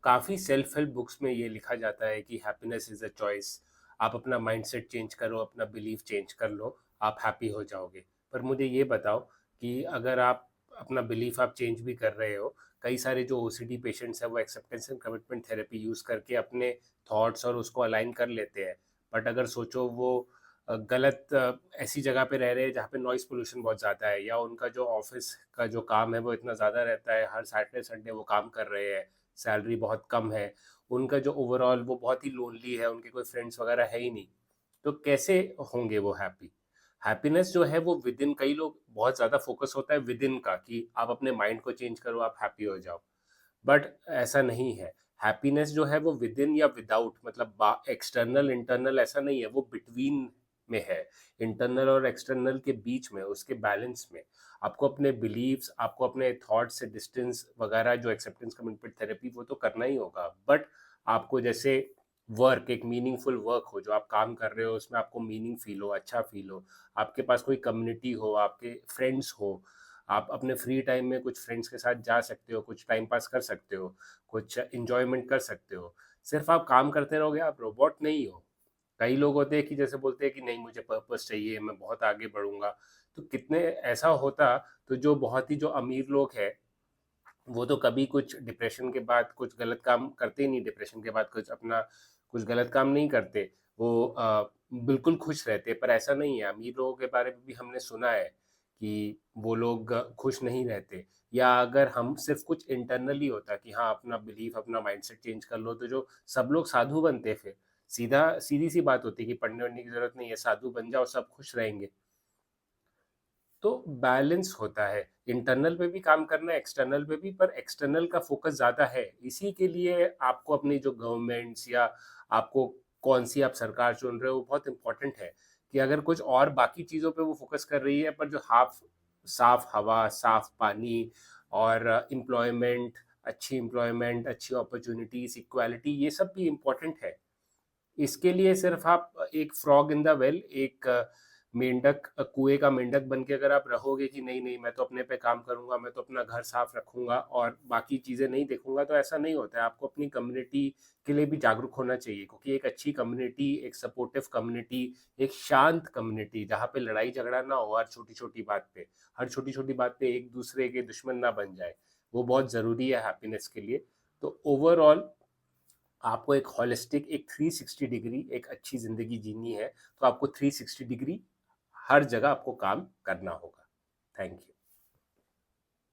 काफ़ी self help books में ये लिखा जाता है कि हैप्पीनेस इज़ अ चॉइस। आप अपना माइंडसेट चेंज करो, अपना बिलीफ चेंज कर लो, आप हैप्पी हो जाओगे। पर मुझे ये बताओ कि अगर आप अपना बिलीफ आप चेंज भी कर रहे हो, कई सारे जो ओसीडी पेशेंट्स हैं वो acceptance and commitment therapy use करके अपने थॉट्स और उसको अलाइन कर लेते हैं। बट अगर सोचो वो गलत ऐसी जगह पे रह रहे हैं जहाँ पे नॉइज़ पोल्यूशन बहुत ज़्यादा है, या उनका जो ऑफिस का जो काम है वो इतना ज़्यादा रहता है, हर सैटरडे संडे वो काम कर रहे हैं, सैलरी बहुत कम है, उनका जो ओवरऑल वो बहुत ही लोनली है, उनके कोई फ्रेंड्स वगैरह है ही नहीं, तो कैसे होंगे वो हैप्पी? हैप्पीनेस जो है वो विद इन, कई लोग बहुत ज़्यादा फोकस होता है विद इन का कि आप अपने माइंड को चेंज करो, आप हैप्पी हो जाओ। बट ऐसा नहीं है। हैप्पीनेस जो है वो विद इन या विदाउट, मतलब एक्सटर्नल इंटरनल ऐसा नहीं है, वो बिटवीन में है। इंटरनल और एक्सटर्नल के बीच में, उसके बैलेंस में आपको अपने बिलीव्स, आपको अपने थॉट्स से डिस्टेंस वगैरह, जो एक्सेप्टेंस कमिटमेंट थेरेपी, वो तो करना ही होगा। बट आपको जैसे वर्क, एक मीनिंगफुल वर्क हो, जो आप काम कर रहे हो उसमें आपको मीनिंग फील हो, अच्छा फील हो, आपके पास कोई कम्युनिटी हो, आपके फ्रेंड्स हो, आप अपने फ्री टाइम में कुछ फ्रेंड्स के साथ जा सकते हो, कुछ टाइम पास कर सकते हो, कुछ इंजॉयमेंट कर सकते हो। सिर्फ आप काम करते रहोगे, आप रोबोट नहीं हो। कई लोग होते हैं कि जैसे बोलते हैं कि नहीं, मुझे पर्पस चाहिए, मैं बहुत आगे बढ़ूंगा। तो कितने ऐसा होता, तो जो बहुत ही जो अमीर लोग हैं वो तो कभी कुछ डिप्रेशन के बाद कुछ गलत काम करते ही नहीं, डिप्रेशन के बाद कुछ अपना कुछ गलत काम नहीं करते, वो बिल्कुल खुश रहते। पर ऐसा नहीं है, अमीर लोगों के बारे में भी हमने सुना है कि वो लोग खुश नहीं रहते। या अगर हम सिर्फ कुछ इंटरनली होता कि हाँ, अपना बिलीफ, अपना माइंडसेट चेंज कर लो, तो जो सब लोग साधु बनते, फिर सीधी सी बात होती कि पढ़ने वढ़ने की जरूरत नहीं है, साधु बन जाओ, सब खुश रहेंगे। तो बैलेंस होता है, इंटरनल पे भी काम करना है, एक्सटर्नल पे भी, पर एक्सटर्नल का फोकस ज़्यादा है। इसी के लिए आपको अपनी जो गवर्नमेंट्स, या आपको कौन सी आप सरकार चुन रहे हो, वो बहुत इंपॉर्टेंट है। कि अगर कुछ और बाकी चीज़ों पे वो फोकस कर रही है, पर जो हाफ साफ हवा, साफ पानी और एम्प्लॉयमेंट, अच्छी अपॉर्चुनिटीज, इक्वालिटी, ये सब भी इम्पोर्टेंट है। इसके लिए सिर्फ आप एक फ्रॉग इन द वेल, एक मेंढक, कुएं का मेंढक बन के अगर आप रहोगे कि नहीं नहीं, मैं तो अपने पे काम करूंगा, मैं तो अपना घर साफ रखूंगा और बाकी चीजें नहीं देखूंगा, तो ऐसा नहीं होता है। आपको अपनी कम्युनिटी के लिए भी जागरूक होना चाहिए, क्योंकि एक अच्छी कम्युनिटी, एक सपोर्टिव कम्युनिटी, एक शांत कम्युनिटी जहाँ पे लड़ाई झगड़ा ना हो, हर छोटी छोटी बात पे एक दूसरे के दुश्मन ना बन जाए, वो बहुत जरूरी है हैप्पीनेस के लिए। तो ओवरऑल आपको एक होलिस्टिक, एक 360 डिग्री एक अच्छी ज़िंदगी जीनी है, तो आपको 360 डिग्री हर जगह आपको काम करना होगा। Thank you.